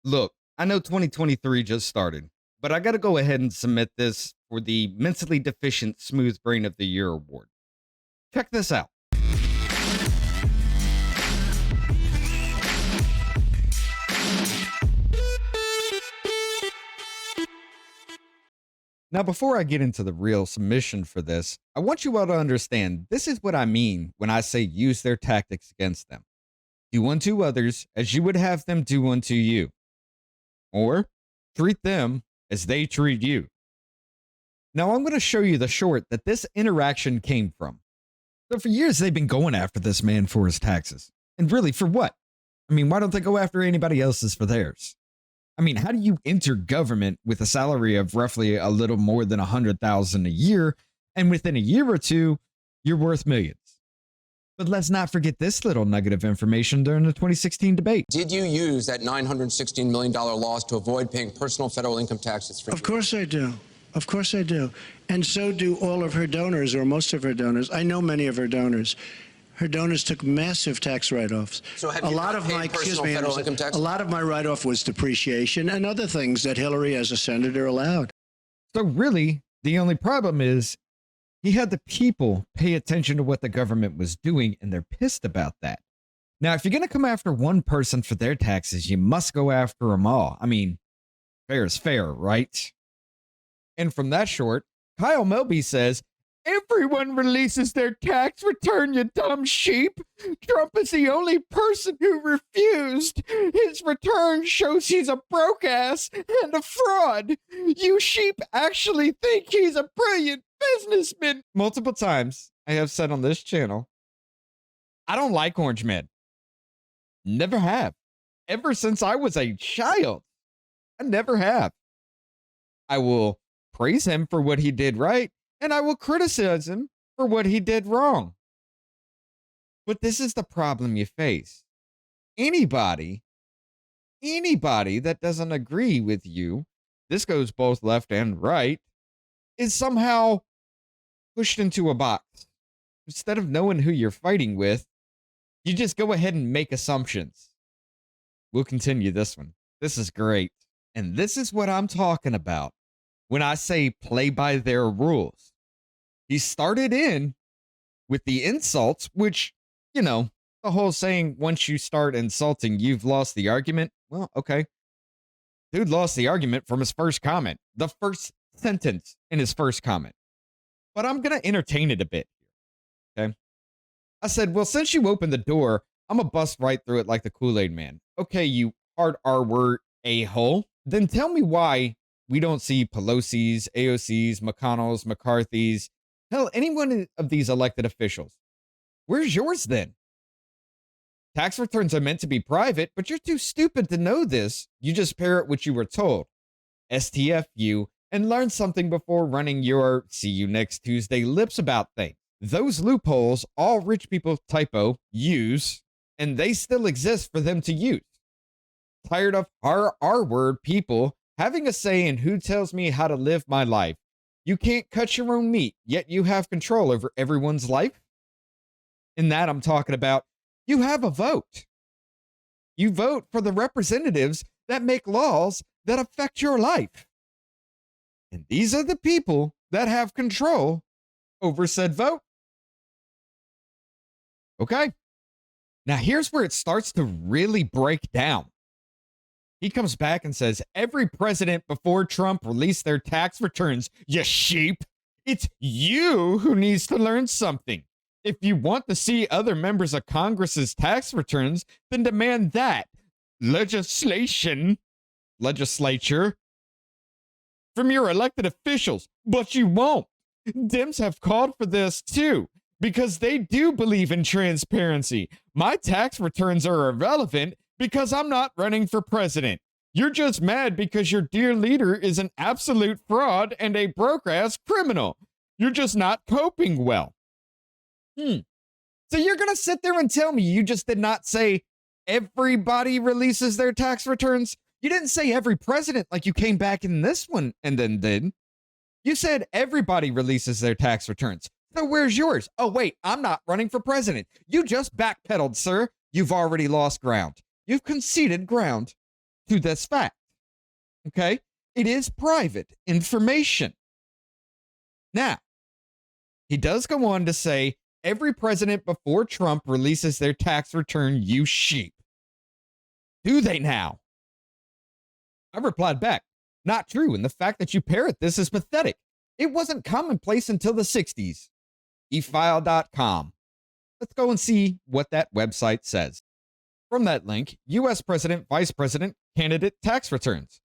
Look, I know 2023 just started, but I got to go ahead and submit this for the Mentally Deficient Smooth Brain of the Year award. Check this out. Now, before I get into the real submission for this, I want you all to understand this is what I mean when I say use their tactics against them. Do unto others as you would have them do unto you, or treat them as they treat you. Now, I'm going to show you the short that this interaction came from. So, for years, they've been going after this man for his taxes. And really, for what? I mean, why don't they go after anybody else's for theirs? I mean, how do you enter government with a salary of roughly a little more than 100,000 a year, and within a year or two, you're worth millions? But let's not forget this little nugget of information during the 2016 debate. Did you use that $916 million loss to avoid paying personal federal income taxes? Of course I do. Of course I do. And so do all of her donors, or most of her donors. I know many of her donors. Her donors took massive tax write-offs. So have you not paid personal federal income tax? A lot of my write-off was depreciation and other things that Hillary, as a senator, allowed. So really, the only problem is he had the people pay attention to what the government was doing, and they're pissed about that. Now, if you're going to come after one person for their taxes, you must go after them all. I mean, fair is fair, right? And from that short, Kyle Melby says, everyone releases their tax return, you dumb sheep. Trump is the only person who refused. His return shows he's a broke ass and a fraud. You sheep actually think he's a brilliant businessman. Multiple times I have said on this channel, I don't like orange men. Never have. Ever since I was a child. I never have. I will praise him for what he did right, and I will criticize him for what he did wrong. But this is the problem you face. Anybody that doesn't agree with you, this goes both left and right, is somehow pushed into a box. Instead of knowing who you're fighting with, you just go ahead and make assumptions. We'll continue this one. This is great. And this is what I'm talking about when I say play by their rules. He started in with the insults, which, you know, the whole saying, once you start insulting, you've lost the argument. Well, okay. Dude lost the argument from his first comment, the first sentence in his first comment. But I'm going to entertain it a bit. Okay. I said, well, since you opened the door, I'm going to bust right through it like the Kool-Aid man. Okay, you hard R-word a-hole. Then tell me why we don't see Pelosi's, AOC's, McConnell's, McCarthy's, hell, any one of these elected officials. Where's yours then? Tax returns are meant to be private, but you're too stupid to know this. You just parrot what you were told. STF you and learn something before running your see you next Tuesday lips about things. Those loopholes all rich people typo use, and they still exist for them to use. Tired of our word people having a say in who tells me how to live my life. You can't cut your own meat, yet you have control over everyone's life. In that, I'm talking about you have a vote. You vote for the representatives that make laws that affect your life. And these are the people that have control over said vote. Okay. Now, here's where it starts to really break down. He comes back and says, every president before Trump released their tax returns, you sheep. It's you who needs to learn something. If you want to see other members of Congress's tax returns, then demand that legislature from your elected officials, but you won't. Dems have called for this too, because they do believe in transparency. My tax returns are irrelevant because I'm not running for president. You're just mad because your dear leader is an absolute fraud and a broke-ass criminal. You're just not coping well. So you're going to sit there and tell me you just did not say everybody releases their tax returns? You didn't say every president like you came back in this one and then did. You said everybody releases their tax returns. So where's yours? Oh, wait, I'm not running for president. You just backpedaled, sir. You've already lost ground. You've conceded ground. to this fact. Okay? It is private information. Now, he does go on to say every president before Trump releases their tax return, you sheep. Do they now? I replied back, not true. And the fact that you parrot this is pathetic. It wasn't commonplace until the 60s. efile.com. Let's go and see what that website says. From that link, U.S. President, Vice President, candidate tax returns.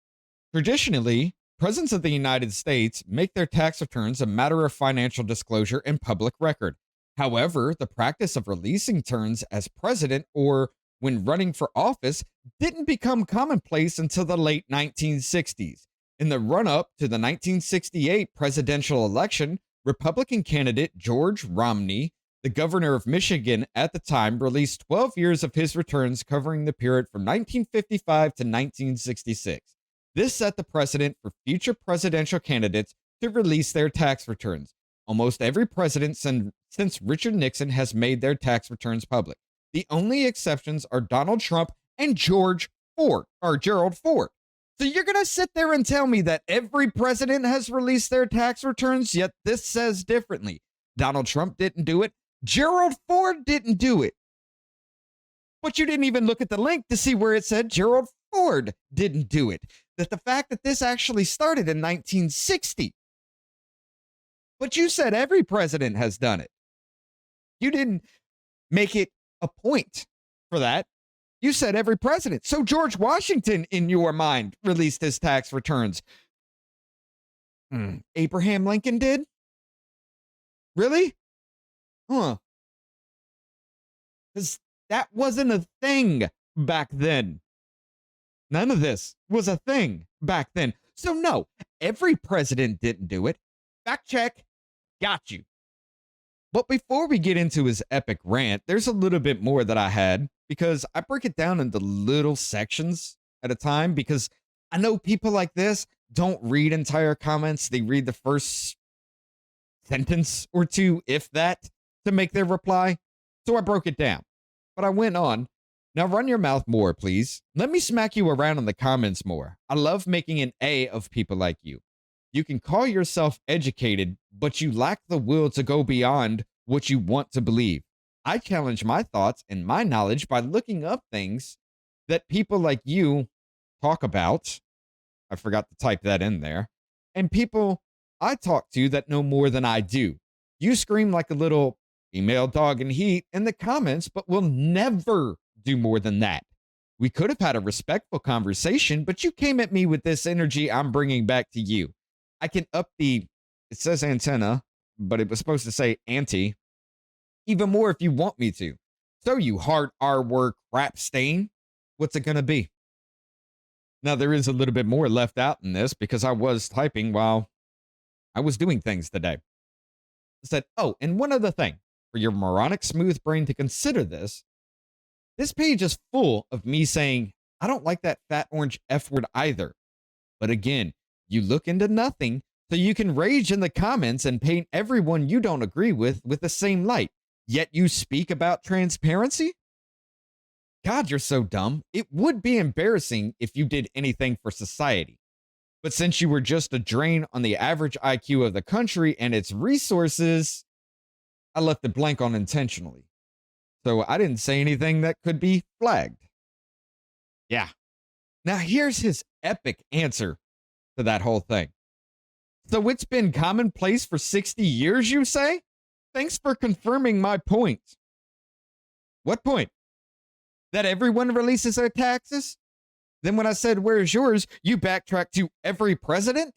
Traditionally, presidents of the United States make their tax returns a matter of financial disclosure and public record. However, the practice of releasing returns as president or when running for office didn't become commonplace until the late 1960s. In the run-up to the 1968 presidential election, Republican candidate George Romney, the governor of Michigan at the time, released 12 years of his returns covering the period from 1955 to 1966. This set the precedent for future presidential candidates to release their tax returns. Almost every president since Richard Nixon has made their tax returns public. The only exceptions are Donald Trump and Gerald Ford. So you're going to sit there and tell me that every president has released their tax returns, yet this says differently. Donald Trump didn't do it. Gerald Ford didn't do it. But you didn't even look at the link to see where it said Gerald Ford didn't do it. That the fact that this actually started in 1960. But you said every president has done it. You didn't make it a point for that. You said every president. So George Washington, in your mind, released his tax returns. Abraham Lincoln did? Really? Huh. Because that wasn't a thing back then. None of this was a thing back then. So no, every president didn't do it. Fact check. Got you. But before we get into his epic rant, there's a little bit more that I had because I break it down into little sections at a time because I know people like this don't read entire comments. They read the first sentence or two, if that, to make their reply. So I broke it down. But I went on. Now run your mouth more, please. Let me smack you around in the comments more. I love making an A of people like you. You can call yourself educated, but you lack the will to go beyond what you want to believe. I challenge my thoughts and my knowledge by looking up things that people like you talk about. I forgot to type that in there. And people I talk to that know more than I do. You scream like a little female dog in heat in the comments, but will never do more than that. We could have had a respectful conversation, but you came at me with this energy I'm bringing back to you. I can up it says antenna, but it was supposed to say anti, even more if you want me to. So you hard R word crap stain, what's it going to be? Now, there is a little bit more left out in this because I was typing while I was doing things today. I said, oh, and one other thing, for your moronic smooth brain to consider this page is full of me saying, I don't like that fat orange F word either. But again, you look into nothing, so you can rage in the comments and paint everyone you don't agree with the same light. Yet you speak about transparency? God, you're so dumb. It would be embarrassing if you did anything for society. But since you were just a drain on the average IQ of the country and its resources, I left it blank unintentionally. So I didn't say anything that could be flagged. Yeah. Now here's his epic answer to that whole thing. So it's been commonplace for 60 years, you say? Thanks for confirming my point. What point? That everyone releases their taxes? Then when I said, where's yours? You backtracked to every president?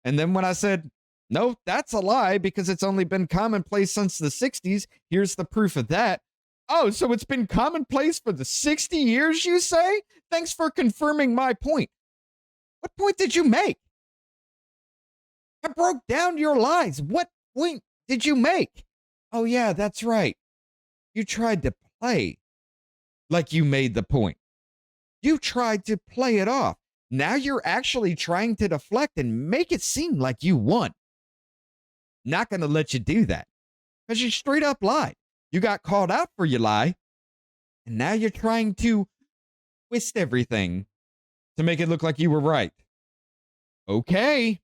And then when I said, no, that's a lie because it's only been commonplace since the 60s. Here's the proof of that. Oh, so it's been commonplace for the 60 years, you say? Thanks for confirming my point. What point did you make? I broke down your lies. What point did you make? Oh, yeah, that's right. You tried to play like you made the point. You tried to play it off. Now you're actually trying to deflect and make it seem like you won. Not going to let you do that because you straight up lied. You got called out for your lie, and now you're trying to twist everything to make it look like you were right. Okay.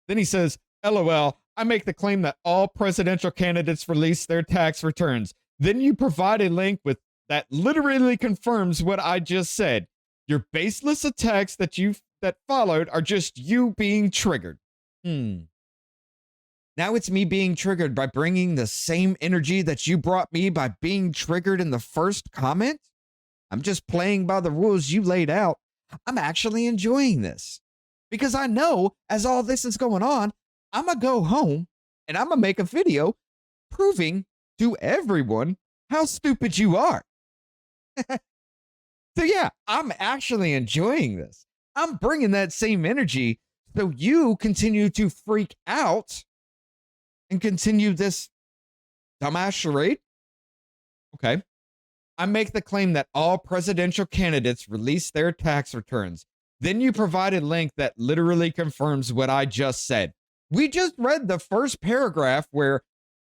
Then he says, LOL, I make the claim that all presidential candidates release their tax returns. Then you provide a link with that literally confirms what I just said. Your baseless attacks that followed are just you being triggered. Now it's me being triggered by bringing the same energy that you brought me by being triggered in the first comment? I'm just playing by the rules you laid out. I'm actually enjoying this because I know as all this is going on, I'm going to go home and I'm going to make a video proving to everyone how stupid you are. So yeah, I'm actually enjoying this. I'm bringing that same energy so you continue to freak out and continue this dumbass charade. Okay. I make the claim that all presidential candidates release their tax returns. Then you provide a link that literally confirms what I just said. We just read the first paragraph where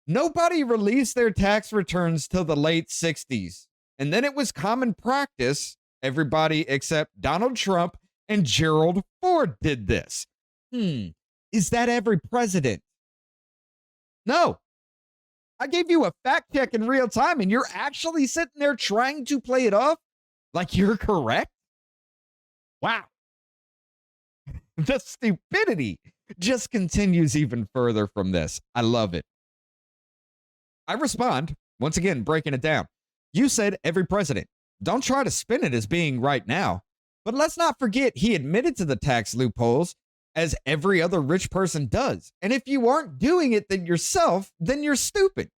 nobody released their tax returns till the late 60s. And then it was common practice. Everybody except Donald Trump and Gerald Ford did this. Is that every president? No. I gave you a fact check in real time and you're actually sitting there trying to play it off like you're correct? Wow. The stupidity just continues even further from this. I love it. I respond, once again, breaking it down. You said every president. Don't try to spin it as being right now. But let's not forget he admitted to the tax loopholes as every other rich person does. And if you aren't doing it then yourself, then you're stupid.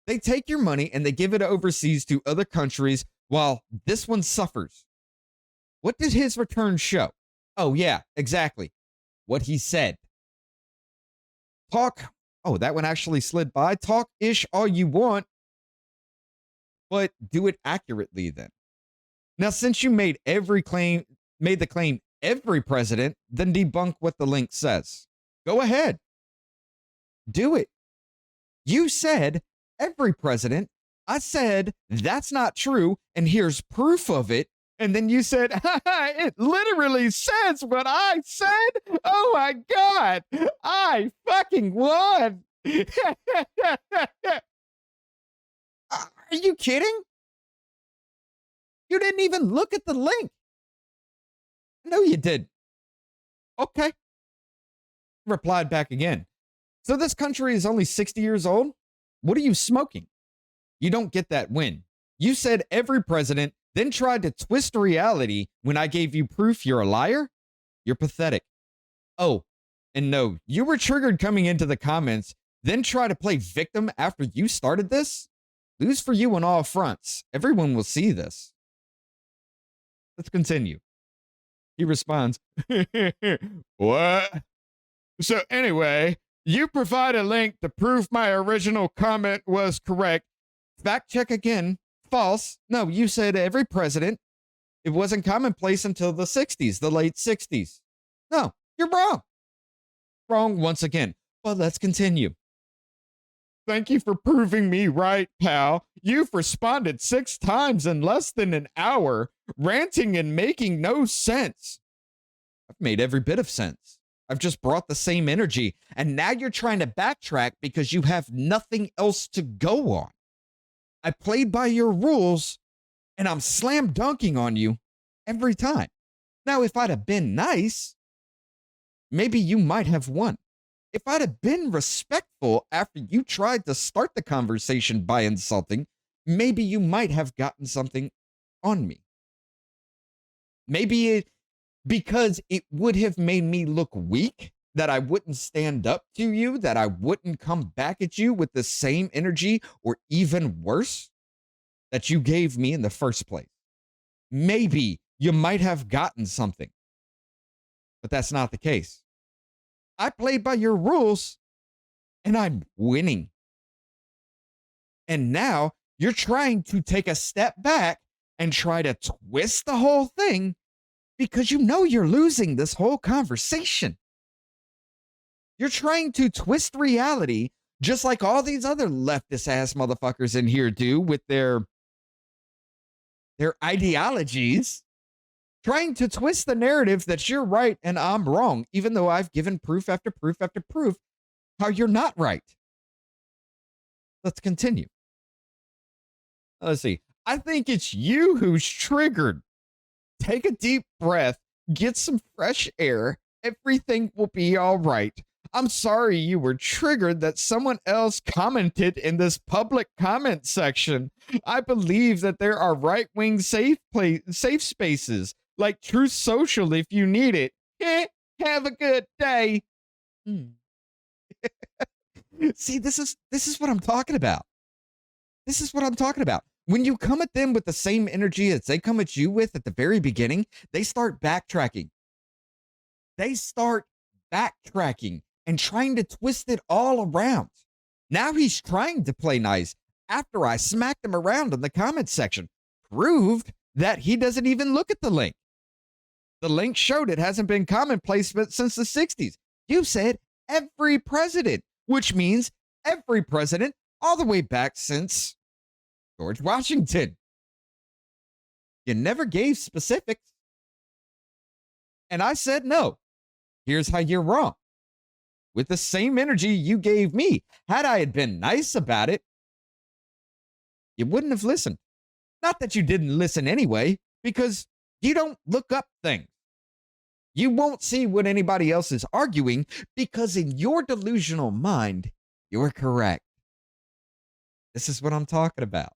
They take your money and they give it overseas to other countries while this one suffers. What did his return show? Oh, yeah, exactly. What he said. Talk. Oh, that one actually slid by. Talk-ish all you want, but do it accurately then. Now, since you made the claim every president, then debunk what the link says. Go ahead. Do it. You said every president. I said that's not true, and here's proof of it. And then you said, it literally says what I said. Oh my God, I fucking won. Are you kidding? You didn't even look at the link. No, you did. Okay. Replied back again. So this country is only 60 years old? What are you smoking? You don't get that win. You said every president, then tried to twist reality when I gave you proof you're a liar? You're pathetic. Oh, and no, you were triggered coming into the comments, then try to play victim after you started this? Lose for you on all fronts. Everyone will see this. Let's continue. He responds, what? So anyway, you provide a link to prove my original comment was correct. Fact check again. False. No, you said every president. It wasn't commonplace until the 60s, the late 60s. No, you're wrong. Wrong once again. But let's continue. Thank you for proving me right, pal. You've responded 6 times in less than an hour, ranting and making no sense. I've made every bit of sense. I've just brought the same energy, and now you're trying to backtrack because you have nothing else to go on. I played by your rules, and I'm slam dunking on you every time. Now, if I'd have been nice, maybe you might have won. If I'd have been respectful after you tried to start the conversation by insulting, maybe you might have gotten something on me. Maybe because it would have made me look weak, that I wouldn't stand up to you, that I wouldn't come back at you with the same energy or even worse that you gave me in the first place. Maybe you might have gotten something, but that's not the case. I played by your rules and I'm winning. And now you're trying to take a step back and try to twist the whole thing because you know you're losing this whole conversation. You're trying to twist reality just like all these other leftist ass motherfuckers in here do with their ideologies. trying to twist the narrative that you're right and I'm wrong, even though I've given proof after proof after proof how you're not right. Let's continue. Let's see. I think it's you who's triggered. Take a deep breath, get some fresh air. Everything will be all right. I'm sorry you were triggered that someone else commented in this public comment section. I believe that there are right-wing safe spaces like Truth Social if you need it. Have a good day. See, this is what I'm talking about. This is what I'm talking about. When you come at them with the same energy as they come at you with at the very beginning, they start backtracking. They start backtracking and trying to twist it all around. Now he's trying to play nice after I smacked him around in the comments section, proved that he doesn't even look at the link. The link showed it hasn't been commonplace since the 60s. You said every president, which means every president all the way back since George Washington. You never gave specifics. And I said, no, here's how you're wrong. With the same energy you gave me, had I had been nice about it, you wouldn't have listened. Not that you didn't listen anyway, because you don't look up things. You won't see what anybody else is arguing because in your delusional mind, you're correct. This is what I'm talking about.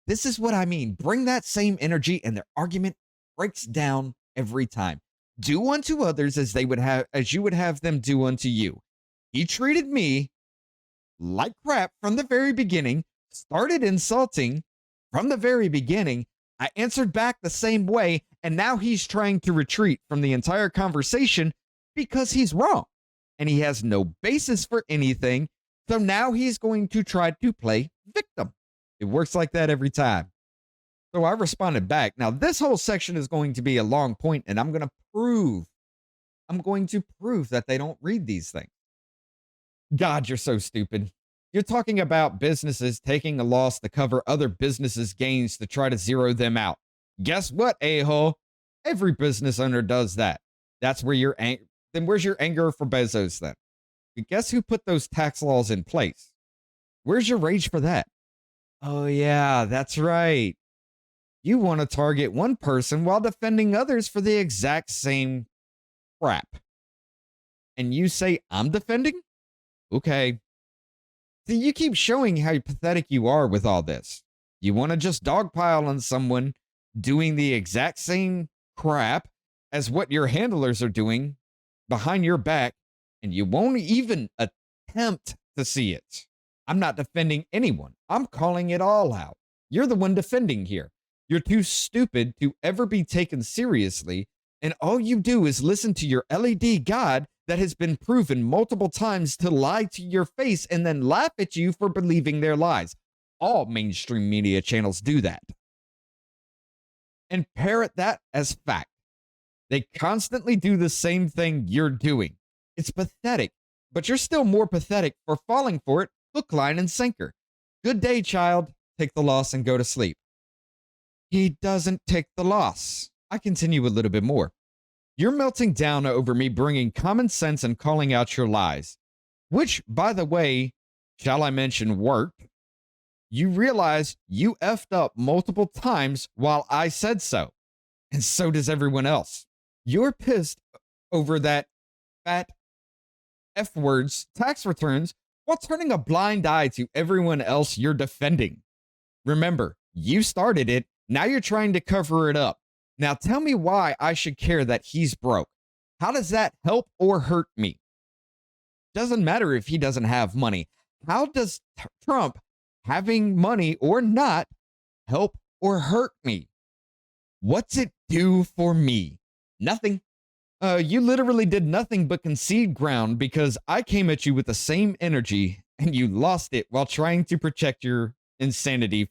This is what I mean. Bring that same energy and their argument breaks down every time. Do unto others as you would have them do unto you. He treated me like crap from the very beginning, started insulting from the very beginning. I answered back the same way, and now he's trying to retreat from the entire conversation because he's wrong and he has no basis for anything. So now he's going to try to play victim. It works like that every time. So I responded back. Now, this whole section is going to be a long point, and I'm going to prove that they don't read these things. God, you're so stupid. You're talking about businesses taking a loss to cover other businesses' gains to try to zero them out. Guess what, a-hole? Every business owner does that. That's where you're angry. Then where's your anger for Bezos then? Guess who put those tax laws in place? Where's your rage for that? Oh, yeah, that's right. You want to target one person while defending others for the exact same crap. And you say, I'm defending? Okay. See, you keep showing how pathetic you are with all this. You want to just dogpile on someone doing the exact same crap as what your handlers are doing behind your back, and you won't even attempt to see it. I'm not defending anyone. I'm calling it all out. You're the one defending here. You're too stupid to ever be taken seriously, and all you do is listen to your LED God that has been proven multiple times to lie to your face and then laugh at you for believing their lies. All mainstream media channels do that. And parrot that as fact. They constantly do the same thing you're doing. It's pathetic, but you're still more pathetic for falling for it hook, line, and sinker. Good day, child. Take the loss and go to sleep. He doesn't take the loss. I continue a little bit more. You're melting down over me bringing common sense and calling out your lies, which, by the way, shall I mention, worked. You realize you effed up multiple times while I said so, and so does everyone else. You're pissed over that fat F words tax returns while turning a blind eye to everyone else you're defending. Remember, you started it. Now you're trying to cover it up. Now tell me why I should care that he's broke. How does that help or hurt me? Doesn't matter if he doesn't have money. How does Trump having money or not help or hurt me? What's it do for me? Nothing. You literally did nothing but concede ground because I came at you with the same energy and you lost it while trying to project your insanity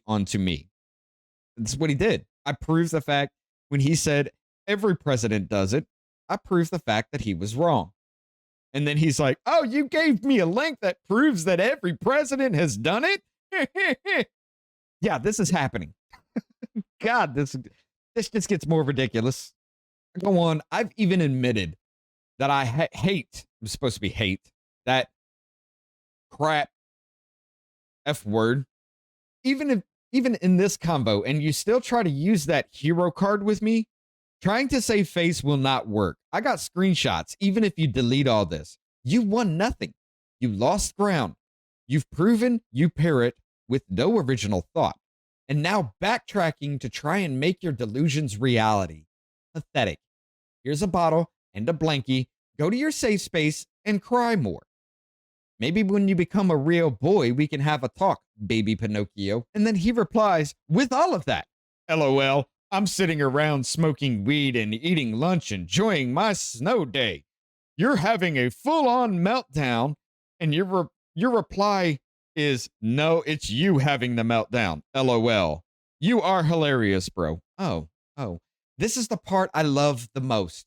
onto me. That's what he did. I proved the fact when he said every president does it. I proved the fact that he was wrong. And then he's like, oh, you gave me a link that proves that every president has done it? Yeah, this is happening. God, This just gets more ridiculous. Go on. I've even admitted that I hate, I'm supposed to be hate, that crap F word. Even in this combo, and you still try to use that hero card with me, trying to save face will not work. I got screenshots. Even if you delete all this, you won nothing. You lost ground. You've proven you parrot with no original thought. And now backtracking to try and make your delusions reality. Pathetic. Here's a bottle and a blankie. Go to your safe space and cry more. Maybe when you become a real boy, we can have a talk, baby Pinocchio. And then he replies, with all of that, LOL, I'm sitting around smoking weed and eating lunch, enjoying my snow day. You're having a full-on meltdown, and your reply is, no, it's you having the meltdown, LOL. You are hilarious, bro. Oh. This is the part I love the most.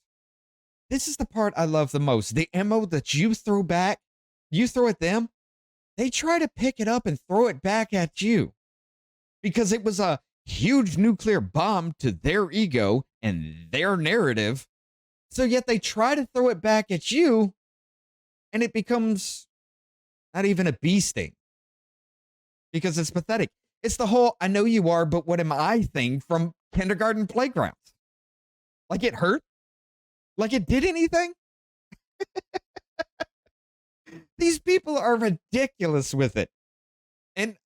The ammo that you throw back, you throw at them, they try to pick it up and throw it back at you because it was a huge nuclear bomb to their ego and their narrative. So yet they try to throw it back at you and it becomes not even a bee sting because it's pathetic. It's the whole, I know you are, but what am I thing from kindergarten playgrounds. Like it hurt? Like it did anything? These people are ridiculous with it. And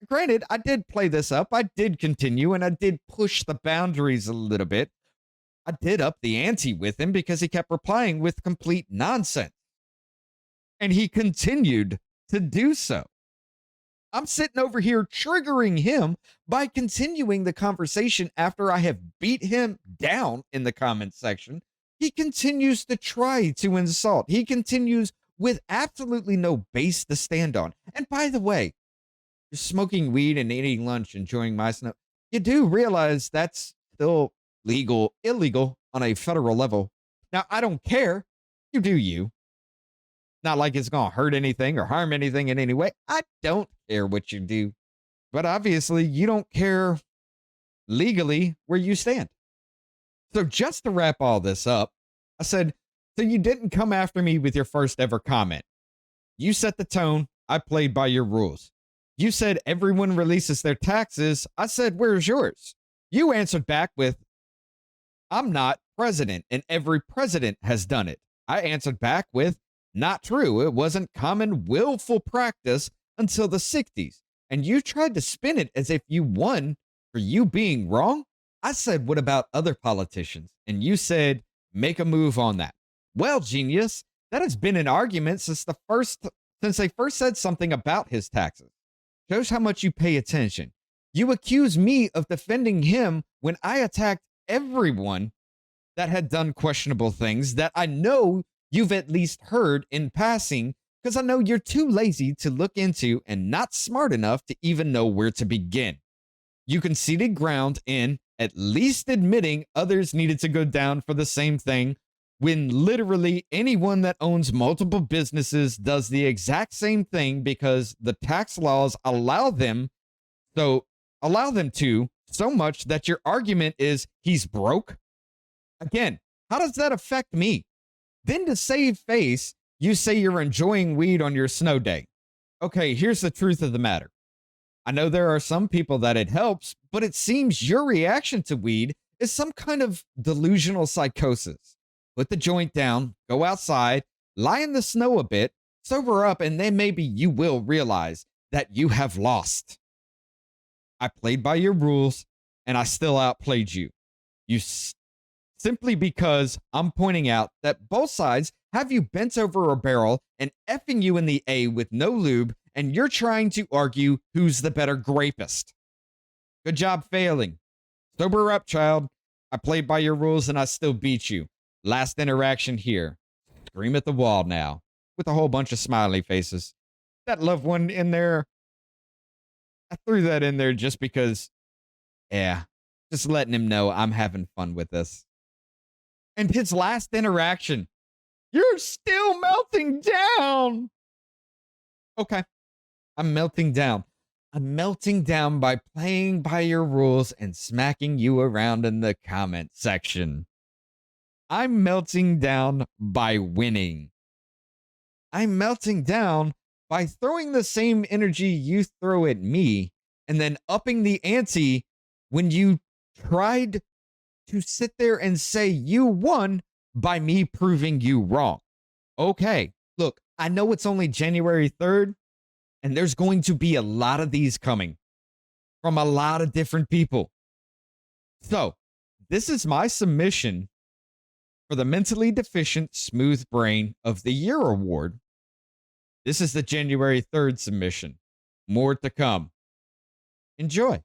granted, I did play this up. I did continue and I did push the boundaries a little bit. I did up the ante with him because he kept replying with complete nonsense. And he continued to do so. I'm sitting over here triggering him by continuing the conversation after I have beat him down in the comment section. He continues to try to insult. He continues with absolutely no base to stand on. And by the way, you're smoking weed and eating lunch, enjoying my snow. You do realize that's still illegal on a federal level. Now, I don't care. You do you. Not like it's going to hurt anything or harm anything in any way. I don't care what you do. But obviously, you don't care legally where you stand. So just to wrap all this up, I said, so you didn't come after me with your first ever comment. You set the tone. I played by your rules. You said everyone releases their taxes. I said, where's yours? You answered back with, I'm not president, and every president has done it. I answered back with, not true. It wasn't common willful practice until the 60s. And you tried to spin it as if you won for you being wrong. I said, what about other politicians? And you said, make a move on that. Well, genius, that has been an argument since they first said something about his taxes. Shows how much you pay attention. You accuse me of defending him when I attacked everyone that had done questionable things that I know you've at least heard in passing, because I know you're too lazy to look into and not smart enough to even know where to begin. You conceded ground in at least admitting others needed to go down for the same thing, when literally anyone that owns multiple businesses does the exact same thing because the tax laws allow them to so much that your argument is he's broke. Again, how does that affect me? Then to save face, you say you're enjoying weed on your snow day. Okay, here's the truth of the matter. I know there are some people that it helps, but it seems your reaction to weed is some kind of delusional psychosis. Put the joint down, go outside, lie in the snow a bit, sober up, and then maybe you will realize that you have lost. I played by your rules, and I still outplayed you. Simply because I'm pointing out that both sides have you bent over a barrel and effing you in the A with no lube, and you're trying to argue who's the better grapist. Good job failing. Sober up, child. I played by your rules, and I still beat you. Last interaction here. Scream at the wall now, with a whole bunch of smiley faces. That loved one in there, I threw that in there just because, just letting him know I'm having fun with this. And his last interaction, you're still melting down. Okay, I'm melting down. I'm melting down by playing by your rules and smacking you around in the comment section. I'm melting down by winning. I'm melting down by throwing the same energy you throw at me and then upping the ante when you tried to sit there and say you won by me proving you wrong. Okay, look, I know it's only January 3rd, and there's going to be a lot of these coming from a lot of different people. So, this is my submission for the Mentally Deficient Smooth Brain of the Year award. This is the January 3rd submission. More to come. Enjoy.